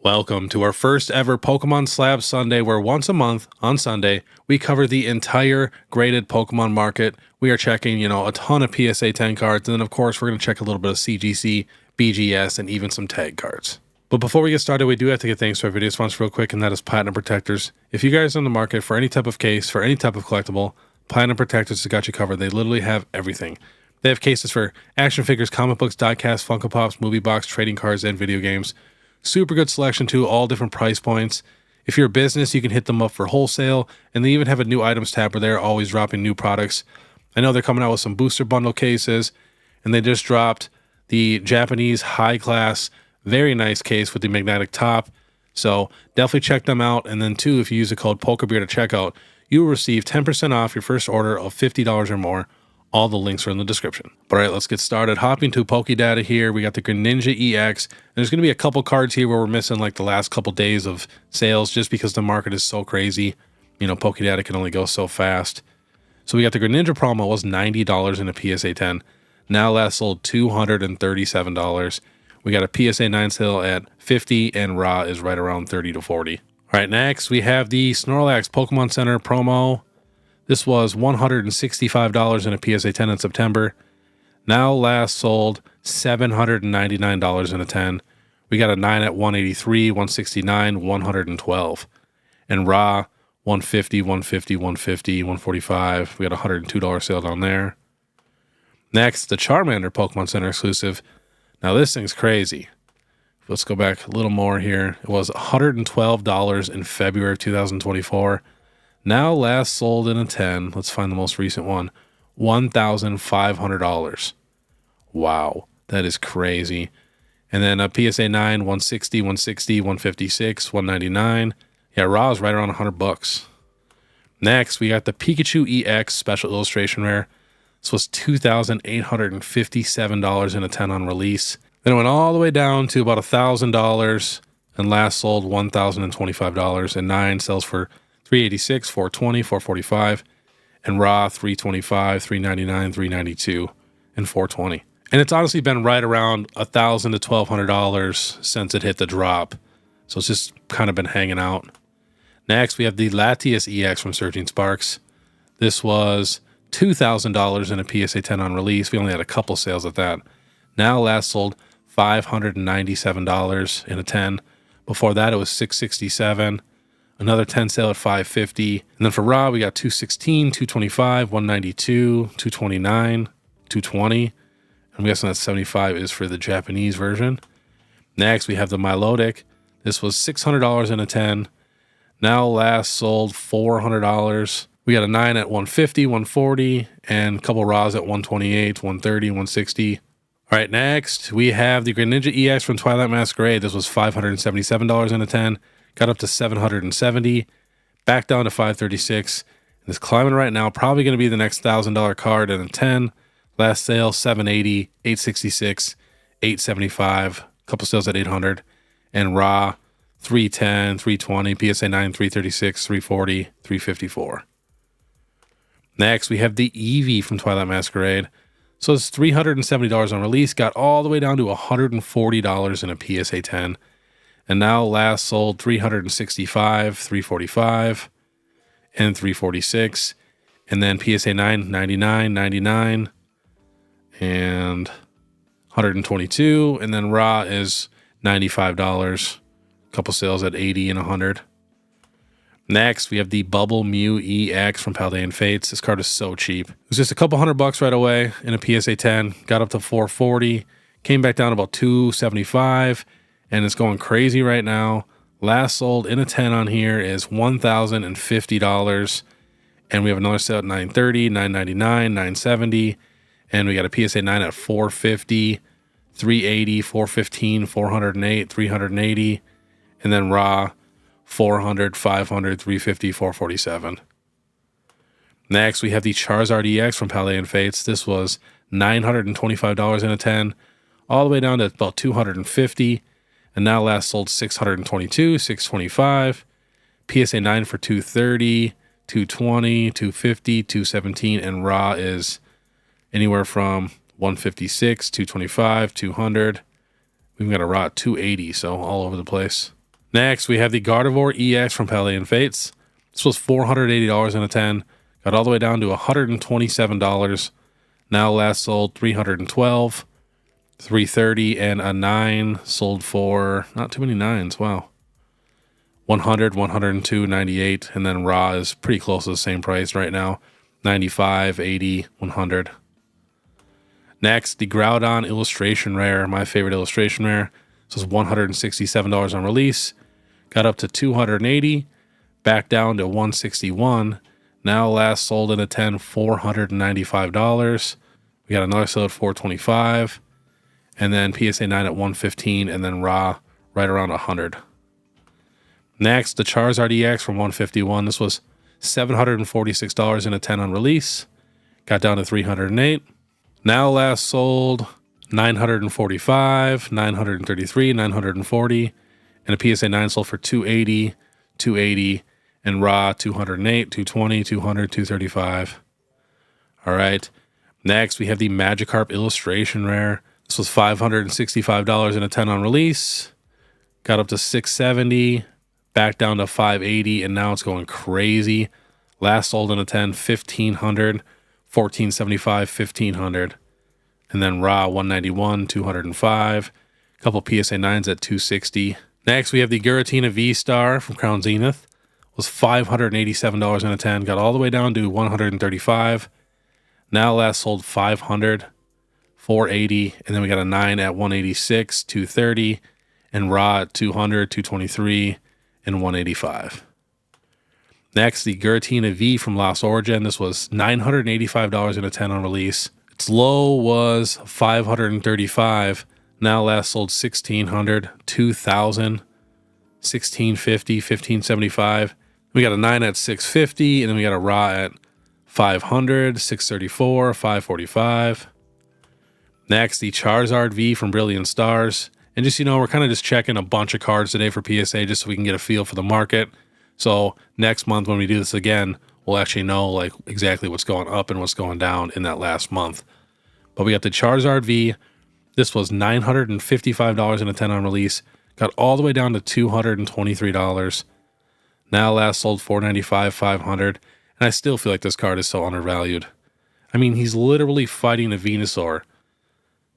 Welcome to our first ever Pokemon Slab Sunday, where once a month on Sunday, we cover the entire graded Pokemon market. We are checking, a ton of PSA 10 cards, and then of course, we're going to check a little bit of CGC, BGS, and even some tag cards. But before we get started, we do have to give thanks to our video sponsor real quick, and that is Platinum Protectors. If you guys are in the market for any type of case, for any type of collectible, Platinum Protectors has got you covered. They literally have everything. They have cases for action figures, comic books, diecast, Funko Pops, movie box, trading cards, and video games. Super good selection too, all different price points. If you're a business, you can hit them up for wholesale, and they even have a new items tab where they're always dropping new products. I know they're coming out with some booster bundle cases, and they just dropped the Japanese high class, very nice case with the magnetic top. So definitely check them out. And then too, if you use the code POKEBeard at checkout, you will receive 10% off your first order of $50 or more. All the links are in the description. All right, let's get started. Hopping to Pokedata here. We got the Greninja EX. There's going to be a couple cards here where we're missing like the last couple days of sales just because the market is so crazy. Pokedata can only go so fast. So we got the Greninja promo was $90 in a PSA 10. Now last sold $237. We got a PSA 9 sale at $50 and raw is right around $30 to $40. All right, next we have the Snorlax Pokemon Center promo. This was $165 in a PSA 10 in September. Now last sold $799 in a 10. We got a 9 at $183, $169, $112. And raw, $150, $150, $150, $145. We got a $102 sale down there. Next, the Charmander Pokemon Center exclusive. Now this thing's crazy. Let's go back a little more here. It was $112 in February of 2024. Now last sold in a 10. Let's find the most recent one. $1,500. Wow, that is crazy. And then a PSA 9, 160, 160, 156, 199. Yeah, raw is right around $100. Next, we got the Pikachu EX Special Illustration Rare. This was $2,857 in a 10 on release. Then it went all the way down to about $1,000 and last sold $1,025. And 9 sells for $386, $420, $445, and raw $325, $399, $392, and $420. And it's honestly been right around $1,000 to $1,200 since it hit the drop. So it's just kind of been hanging out. Next, we have the Latias EX from Surging Sparks. This was $2,000 in a PSA 10 on release. We only had a couple sales at that. Now last sold $597 in a 10. Before that, it was $667. Another 10 sale at $550. And then for raw, we got $216, $225, $192, $229, $220. I'm guessing that $75 is for the Japanese version. Next, we have the Milotic. This was $600 in a 10. Now last sold $400. We got a 9 at $150, $140, and a couple raws at $128, $130, $160. All right, next, we have the Greninja EX from Twilight Masquerade. This was $577 in a 10. Got up to $770, back down to $536. And it's climbing right now. Probably going to be the next $1,000 card in a 10. Last sale, $780, $866, $875. A couple sales at $800. And raw, $310, $320, PSA 9, $336, $340, $354. Next, we have the Eevee from Twilight Masquerade. So it's $370 on release. Got all the way down to $140 in a PSA 10. And now last sold $365, $345, and $346. And then PSA 9, $99, $99, and $122. And then raw is $95. A couple sales at $80 and $100. Next, we have the Bubble Mew EX from Paldean Fates. This card is so cheap. It was just a couple $100 right away in a PSA 10. Got up to $440. Came back down to about $275. And it's going crazy right now. Last sold in a 10 on here is $1,050. And we have another sale at $930, $999, $970. And we got a PSA 9 at $450, $380, $415, $408, $380. And then raw, $400, $500, $350, $447. Next, we have the Charizard EX from Paldean Fates. This was $925 in a 10. All the way down to about $250. And now last sold $622, $625, PSA 9 for $230, $220, $250, $217, and raw is anywhere from $156, $225, $200. We've got a raw at $280, so all over the place. Next, we have the Gardevoir EX from Peleon Fates. This was $480 in a 10. Got all the way down to $127. Now last sold $312, $330, and a 9 sold for not too many 9s. Wow. $100, $102, $98, and then raw is pretty close to the same price right now. $95, $80, $100. Next, the Groudon Illustration Rare, my favorite illustration rare. This was $167 on release. Got up to $280, back down to $161. Now last sold in a 10, $495. We got another sale at $425, and then PSA 9 at $115, and then raw right around $100. Next, the Charizard EX from $151. This was $746 in a 10 on release. Got down to $308. Now last sold $945, $933, $940, and a PSA 9 sold for $280, $280, and raw $208, $220, $200, $235. All right. Next, we have the Magikarp Illustration Rare. This was $565 in a 10 on release. Got up to $670, back down to $580, and now it's going crazy. Last sold in a 10, $1,500, $1,475, $1,500. And then raw $191, $205. A couple PSA 9s at $260. Next, we have the Giratina V-Star from Crown Zenith. It was $587 in a 10. Got all the way down to $135. Now last sold $500, $480, and then we got a 9 at $186, $230, and raw at $200, $223, and $185. Next, the Giratina V from Lost Origin. This was $985 in a 10 on release. Its low was $535. Now last sold $1,600, $2,000, $1,650, $1,575. We got a 9 at $650, and then we got a raw at $500, $634, $545. Next, the Charizard V from Brilliant Stars. And just, we're kind of just checking a bunch of cards today for PSA just so we can get a feel for the market. So next month when we do this again, we'll actually know like exactly what's going up and what's going down in that last month. But we got the Charizard V. This was $955 in a 10 on release. Got all the way down to $223. Now last sold $495, $500. And I still feel like this card is so undervalued. I mean, he's literally fighting a Venusaur.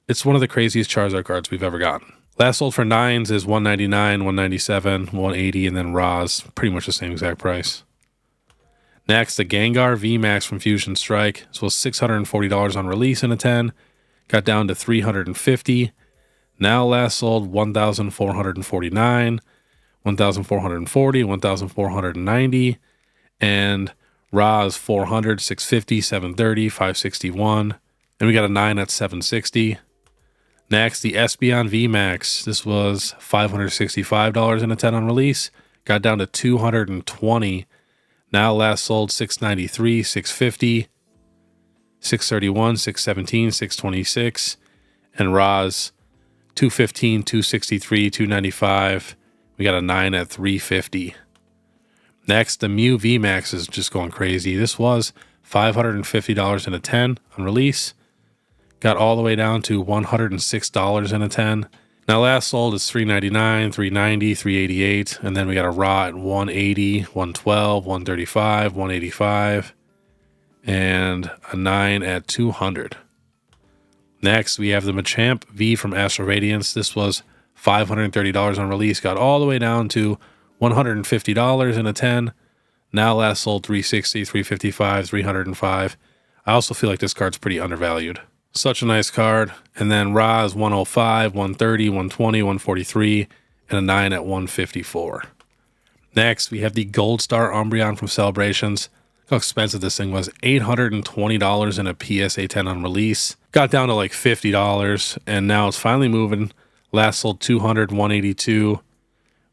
It's one of the craziest Charizard cards we've ever gotten. Last sold for 9s is $199, $197, $180, and then raws, pretty much the same exact price. Next, the Gengar VMAX from Fusion Strike. This was $640 on release in a 10. Got down to $350. Now last sold $1,449, $1,440, $1,490, and raw is $400, $650, $730, $561, and we got a 9 at $760. Next, the Espeon VMAX. This was $565 in a 10 on release. Got down to $220. Now last sold $693, $650, $631, $617, $626, and raws $215, $263, $295. We got a 9 at $350. Next, the Mew VMAX is just going crazy. This was $550 in a 10 on release. Got all the way down to $106 in a 10. Now last sold is $399, $390, $388, and then we got a raw at $180, $112, $135, $185, and a 9 at $200. Next, we have the Machamp V from Astro Radiance. This was $530 on release. Got all the way down to $150 in a 10. Now last sold $360, $355, $305. I also feel like this card's pretty undervalued. Such a nice card. And then raw is $105, $130, $120, $143, and a 9 at $154. Next, we have the Gold Star Umbreon from Celebrations. Look how expensive this thing was. $820 in a PSA 10 on release. Got down to like $50, and now it's finally moving. Last sold $200, $182.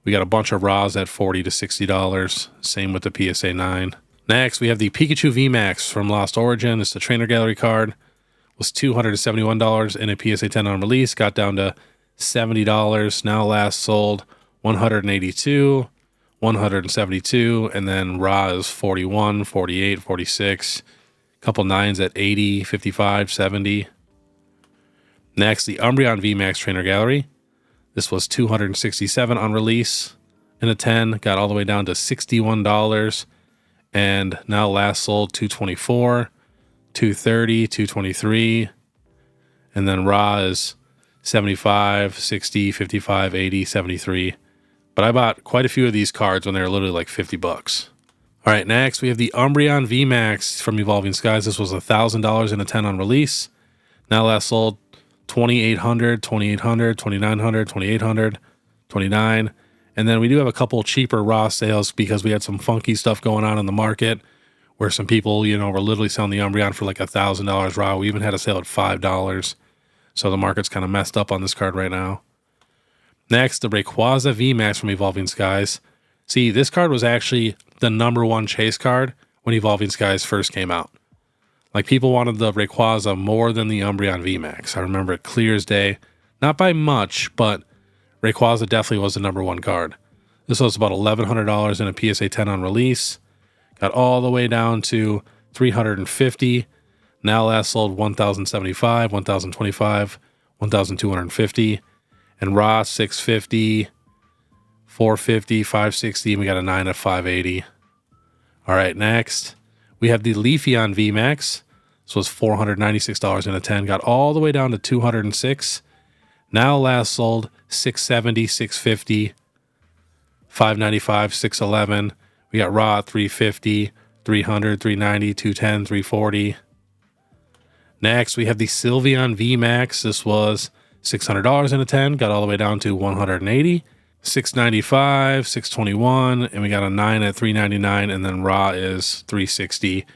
We got a bunch of raws at $40 to $60. Same with the PSA 9. Next, we have the Pikachu VMAX from Lost Origin. It's the Trainer Gallery card. Was $271 in a PSA 10 on release. Got down to $70. Now last sold $182, $172, and then raw is $41, $48, $46. Couple 9s at $80, $55, $70. Next, the Umbreon VMAX Trainer Gallery. This was $267 on release in a 10, got all the way down to $61, and now last sold 224, 230, 223, and then raw is 75, 60, 55, 80, 73. But I bought quite a few of these cards when they were literally like 50 bucks. All right, next we have the Umbreon VMAX from Evolving Skies. This was $1,000 in a 10 on release. Now last sold 2,800, 2,800, 2,900, 2,800, 29. And then we do have a couple cheaper raw sales because we had some funky stuff going on in the market where some people, you know, were literally selling the Umbreon for like $1,000 raw. We even had a sale at $5. So the market's kind of messed up on this card right now. Next, the Rayquaza VMAX from Evolving Skies. See, this card was actually the #1 chase card when Evolving Skies first came out. Like, people wanted the Rayquaza more than the Umbreon VMAX. I remember it clear as day. Not by much, but Rayquaza definitely was the #1 card. This was about $1,100 in a PSA 10 on release. Got all the way down to $350. Now last sold $1,075, $1,025, $1,250. And raw $650, $450, $560, and we got a 9 at $580. All right, next we have the Leafeon VMAX. This was $496 in a 10. Got all the way down to $206. Now last sold $670, $650, $595, $611. We got raw at $350, $300, $390, $210, $340. Next we have the Sylveon VMAX. This was $600 in a 10, got all the way down to $180, $695, $621, and we got a 9 at $399, and then raw is $360. It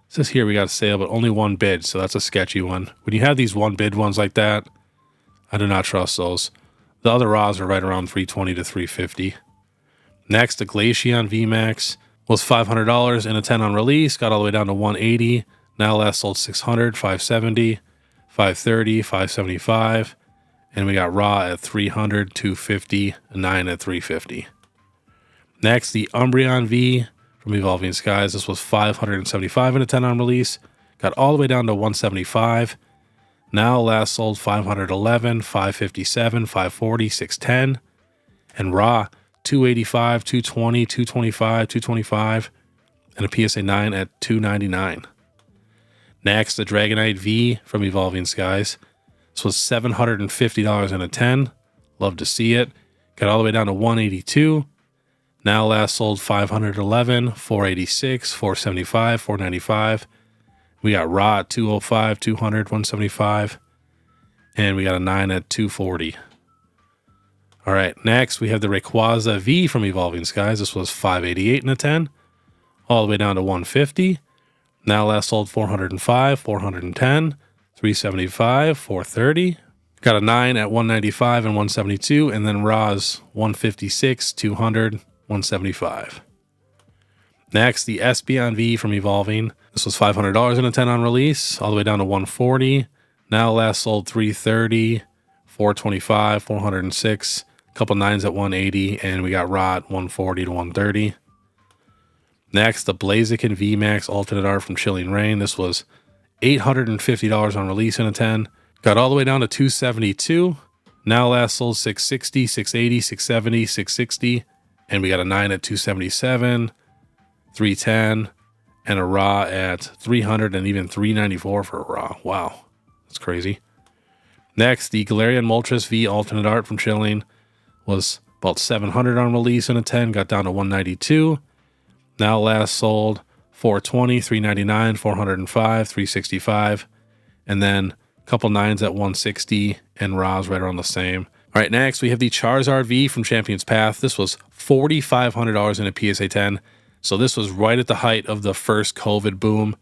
says here we got a sale, but only one bid, so that's a sketchy one. When you have these one bid ones like that, I do not trust those. The other raws are right around $320 to $350. Next, the Glaceon VMAX was $500 in a 10 on release, got all the way down to $180. Now last sold $600, $570, $530, $575. And we got raw at $300, $250, 9 at $350. Next, the Umbreon V from Evolving Skies. This was $575 in a 10 on release. Got all the way down to $175. Now last sold $511, $557, $540, $610. And raw $285, $220, $225, $225. And a PSA 9 at $299. Next, the Dragonite V from Evolving Skies. This was $750 in a 10. Love to see it. Got all the way down to $182. Now last sold $511, $486, $475, $495. We got raw at $205, $200, $175. And we got a 9 at $240. All right, next we have the Rayquaza V from Evolving Skies. This was $588 in a 10. All the way down to $150. Now last sold $405, $410. $375, $430. Got a 9 at $195 and $172, and then raws $156, $200, $175. Next, the Espeon V from Evolving. This was $500 in a 10 on release, all the way down to $140. Now last sold $330, $425, $406. A couple 9s at $180, and we got raw at $140 to $130. Next, the Blaziken VMAX alternate art from Chilling Reign. This was $850 on release in a 10. Got all the way down to $272. Now last sold $660, $680, $670, $660. And we got a 9 at $277, $310, and a raw at $300 and even $394 for a raw. Wow, that's crazy. Next, the Galarian Moltres V alternate art from Chilling was about $700 on release in a 10. Got down to $192. Now last sold $420, $399, $405, $365, and then a couple 9s at $160 and raws right around the same. All right, next we have the Charizard V from Champion's Path. This was $4,500 in a PSA 10. So this was right at the height of the first COVID boom.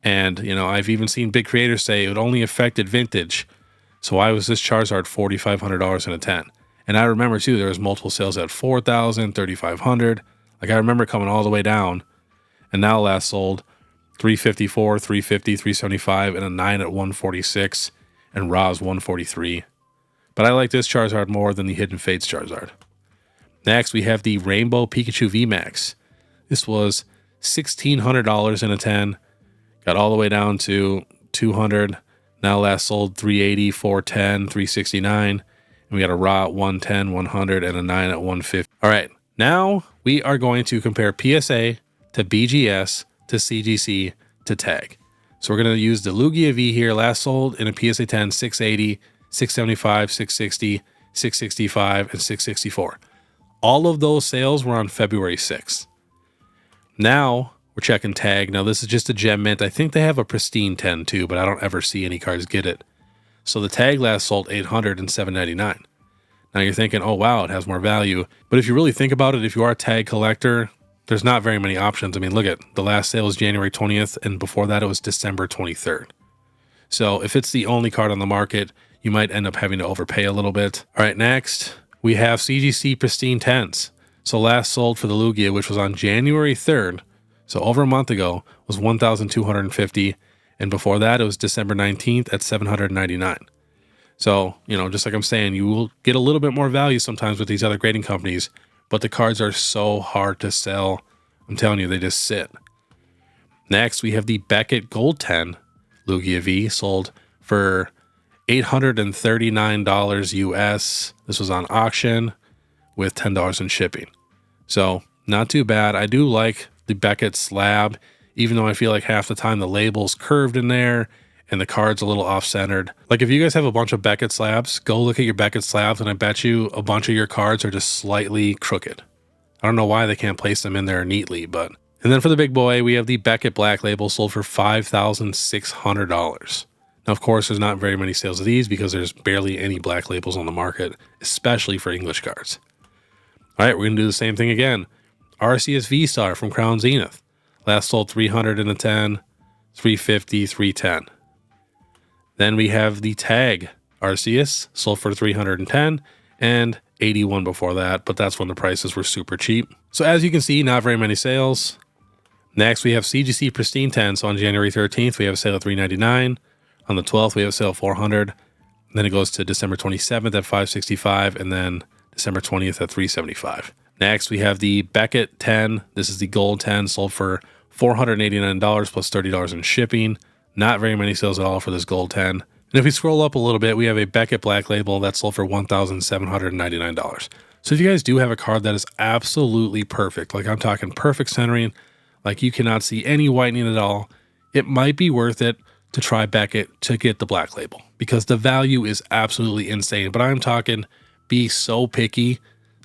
And, you know, I've even seen big creators say it only affected vintage. So why was this Charizard $4,500 in a 10? And I remember too, there was multiple sales at $4,000, $3,500. Like, I remember coming all the way down. And now last sold $354, $350, $375, and a 9 at $146, and raws $143. But I like this Charizard more than the Hidden Fates Charizard. Next, we have the Rainbow Pikachu VMAX. This was $1,600 in a 10. Got all the way down to $200. Now last sold $380, $410, $369. And we got a raw at $110, $100, and a 9 at $150. All right, Now we are going to compare PSA to BGS to CGC to tag. So we're going to use the Lugia V here, last sold in a PSA 10, 680, 675, 660, 665, and 664. All of those sales were on February 6th. Now we're checking tag. Now this is just a gem mint. I think they have a pristine 10 too, but I don't ever see any cards get it. So the tag last sold 800 and 799. Now you're thinking, oh wow, it has more value. But if you really think about it, if you are a tag collector, there's not very many options. I mean, look at the last sale was January 20th, and before that it was December 23rd. So if it's the only card on the market, you might end up having to overpay a little bit. All right, next we have CGC Pristine 10s. So last sold for the Lugia, which was on January 3rd, so over a month ago, was 1,250. And before that, it was December 19th at 799. So, you know, just like I'm saying, you will get a little bit more value sometimes with these other grading companies, but the cards are so hard to sell. I'm telling you, they just sit. Next, we have the Beckett Gold 10 Lugia V, sold for $839 US. This was on auction with $10 in shipping. So not too bad. I do like the Beckett Slab, even though I feel like half the time the label's curved in there and the card's a little off-centered. Like if you guys have a bunch of Beckett Slabs, go look at your Beckett Slabs and I bet you a bunch of your cards are just slightly crooked. I don't know why they can't place them in there neatly, but... And then for the big boy, we have the Beckett Black Label, sold for $5,600. Now, of course, there's not very many sales of these because there's barely any black labels on the market, especially for English cards. All right, we're going to do the same thing again. Arceus V-Star from Crown Zenith. Last sold 300 in a 10, 350, 310. Then we have the Tag Arceus, sold for 310 and 81 before that, but that's when the prices were super cheap. So as you can see, not very many sales. Next, we have CGC Pristine 10. So on January 13th, we have a sale of 399. On the 12th, we have a sale of 400. Then it goes to December 27th at 565, and then December 20th at 375. Next, we have the Beckett 10. This is the gold 10, sold for $489 plus $30 in shipping. Not very many sales at all for this gold 10. And if we scroll up a little bit, we have a Beckett Black Label that sold for $1,799. So if you guys do have a card that is absolutely perfect, like I'm talking perfect centering, like you cannot see any whitening at all, it might be worth it to try Beckett to get the Black Label because the value is absolutely insane. But I'm talking be so picky,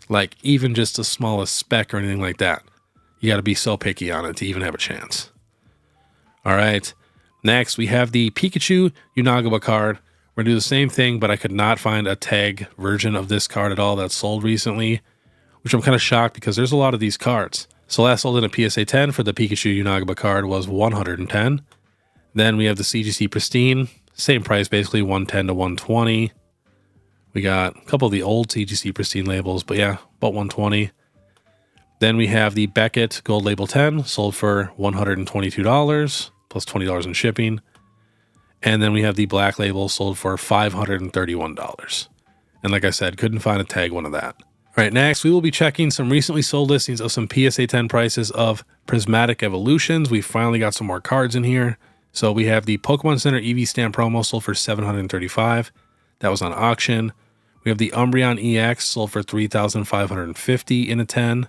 like even just the smallest speck or anything like that. You got to be so picky on it to even have a chance. All right. Next, we have the Pikachu Unagaba card. We're going to do the same thing, but I could not find a tag version of this card at all that's sold recently, which I'm kind of shocked because there's a lot of these cards. So last sold in a PSA 10 for the Pikachu Unagaba card was 110. Then we have the CGC Pristine, same price, basically 110 to 120. We got a couple of the old CGC Pristine labels, but yeah, about 120. Then we have the Beckett Gold Label 10, sold for $122 plus $20 in shipping. And then we have the Black Label, sold for $531. And like I said, couldn't find a tag one of that. All right, next we will be checking some recently sold listings of some PSA 10 prices of Prismatic Evolutions. We finally got some more cards in here. So we have the Pokemon Center EV Stamp promo, sold for $735. That was on auction. We have the Umbreon EX, sold for $3,550 in a 10.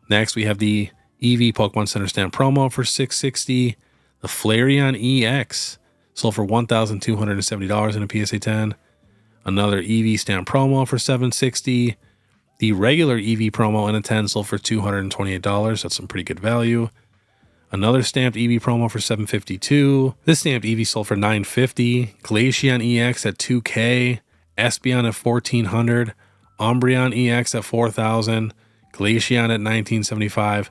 Next, we have the EV Pokemon Center Stamp promo for $660. The Flareon EX, sold for $1,270 in a PSA 10. Another EV Stamp promo for $760. The regular EV promo in a 10 sold for $228. That's some pretty good value. Another stamped EV promo for $752. This stamped EV sold for $950. Glaceon EX at $2K. Espeon at $1,400. Umbreon EX at $4,000. Glaceon at $1,975.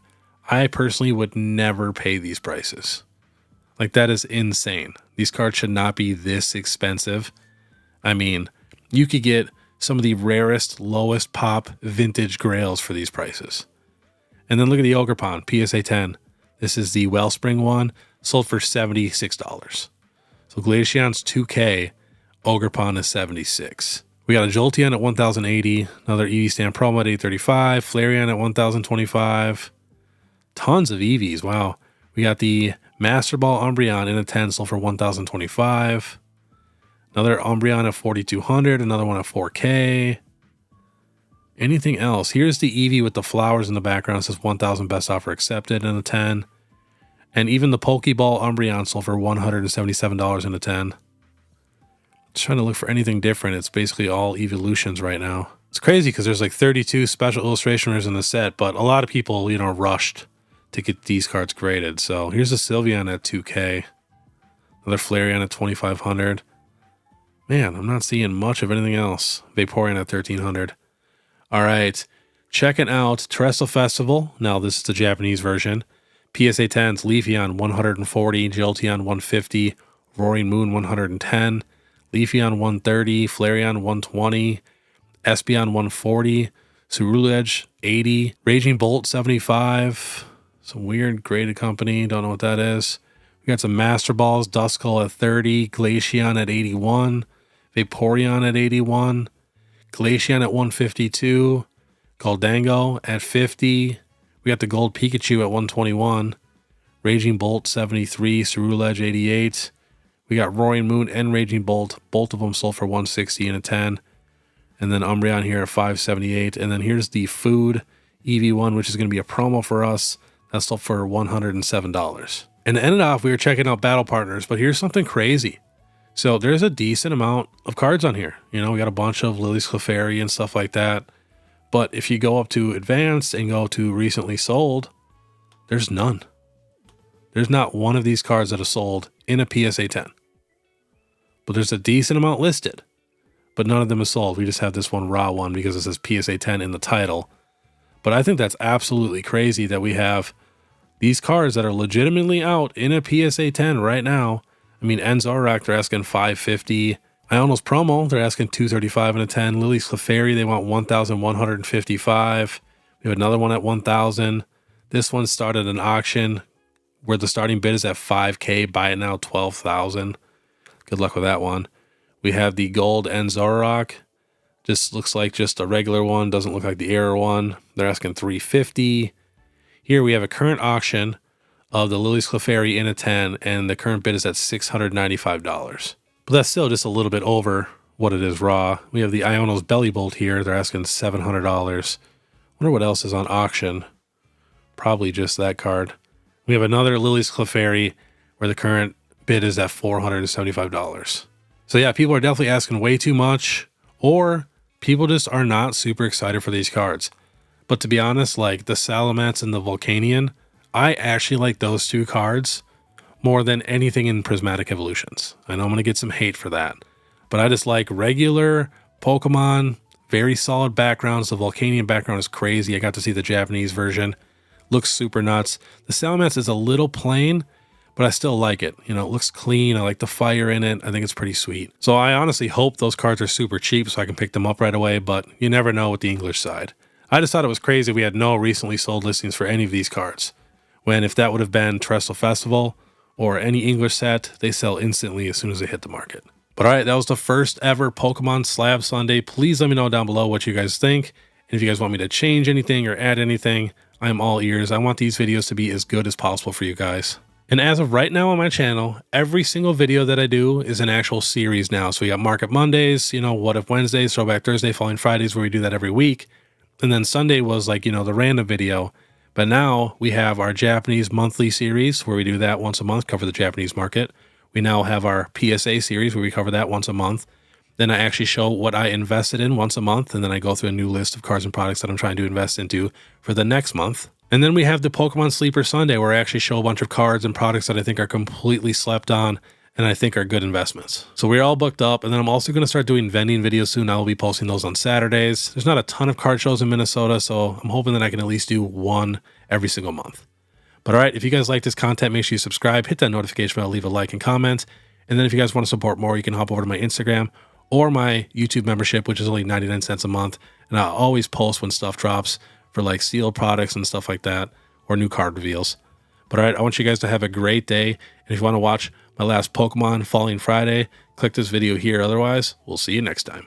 I personally would never pay these prices. Like, that is insane. These cards should not be this expensive. I mean, you could get some of the rarest, lowest pop vintage grails for these prices. And then look at the Ogerpon PSA 10. This is the Wellspring one, sold for $76. So Glaceon's $2K, Ogerpon is $76. We got a Jolteon at $1,080, another EV Stamp promo at $835, Flareon at $1,025. Tons of EVs, wow. We got the Master Ball Umbreon in a 10, sold for $1,025. Another Umbreon at $4,200, another one at $4K. Anything else? Here's the Eevee with the flowers in the background. It says 1,000 best offer accepted in a 10. And even the Pokeball Umbreon sold for $177 in a 10. Just trying to look for anything different. It's basically all evolutions right now. It's crazy because there's like 32 special illustration rares in the set, but a lot of people, you know, rushed to get these cards graded. So here's a Sylveon at 2K. Another Flareon at 2,500. Man, I'm not seeing much of anything else. Vaporeon at 1,300. All right, checking out Terrestrial Festival. Now this is the Japanese version. PSA 10s, Leafeon 140, Jolteon 150, Roaring Moon 110, Leafeon 130, Flareon 120, Espeon 140, Ceruledge 80, Raging Bolt 75, some weird graded company, don't know what that is. We got some Master Balls, Duskull at 30, Glaceon at 81, Vaporeon at 81, Glaceon at 152, Goldango at 50. We got the Gold Pikachu at 121, Raging Bolt 73, Ceruledge 88. We got Roaring Moon and Raging Bolt. Both of them sold for 160 and a 10. And then Umbreon here at 578. And then here's the Food EV1, which is going to be a promo for us. That's sold for $107. And to end it off, we were checking out Battle Partners, but here's something crazy. So there's a decent amount of cards on here. You know, we got a bunch of Lily's Clefairy and stuff like that. But if you go up to Advanced and go to Recently Sold, there's none. There's not one of these cards that are sold in a PSA 10. But there's a decent amount listed. But none of them is sold. We just have this one raw one because it says PSA 10 in the title. But I think that's absolutely crazy that we have these cards that are legitimately out in a PSA 10 right now. I mean, Enzorock, they're asking $550. Iono's promo, they're asking $235 and a 10. Lily's Clefairy, they want $1,155. We have another one at $1,000. This one started an auction where the starting bid is at $5K. Buy it now, $12,000. Good luck with that one. We have the gold Enzorock. Just looks like just a regular one. Doesn't look like the error one. They're asking $350. Here we have a current auction of the Lily's Clefairy in a 10, and the current bid is at $695. But that's still just a little bit over what it is raw. We have the Iono's Belly Bolt here. They're asking $700. Wonder what else is on auction. Probably just that card. We have another Lily's Clefairy where the current bid is at $475. So yeah, people are definitely asking way too much, or people just are not super excited for these cards. But to be honest, like the Salamence and the Volcanion, I actually like those two cards more than anything in Prismatic Evolutions. I know I'm going to get some hate for that, but I just like regular Pokemon, very solid backgrounds. The Volcanion background is crazy. I got to see the Japanese version. Looks super nuts. The Salamence is a little plain, but I still like it. You know, it looks clean. I like the fire in it. I think it's pretty sweet. So I honestly hope those cards are super cheap so I can pick them up right away, but you never know with the English side. I just thought it was crazy we had no recently sold listings for any of these cards, when if that would have been Terrestrial Festival or any English set, they sell instantly as soon as they hit the market. But all right, that was the first ever Pokemon Slab Sunday. Please let me know down below what you guys think. And if you guys want me to change anything or add anything, I'm all ears. I want these videos to be as good as possible for you guys. And as of right now on my channel, every single video that I do is an actual series now. So we got Market Mondays, you know, What If Wednesdays, Throwback Thursday, Falling Fridays, where we do that every week. And then Sunday was like, you know, the random video. But now we have our Japanese monthly series where we do that once a month, cover the Japanese market. We now have our PSA series where we cover that once a month. Then I actually show what I invested in once a month. And then I go through a new list of cards and products that I'm trying to invest into for the next month. And then we have the Pokemon Sleeper Sunday where I actually show a bunch of cards and products that I think are completely slept on and I think are good investments. So we're all booked up. And then I'm also going to start doing vending videos soon. I will be posting those on Saturdays. There's not a ton of card shows in Minnesota, so I'm hoping that I can at least do one every single month. But all right, if you guys like this content, make sure you subscribe, hit that notification bell, leave a like and comment. And then if you guys want to support more, you can hop over to my Instagram or my YouTube membership, which is only 99 cents a month. And I'll always post when stuff drops for like sealed products and stuff like that, or new card reveals. But all right, I want you guys to have a great day. And if you want to watch my last Pokemon Falling Friday, click this video here. Otherwise, we'll see you next time.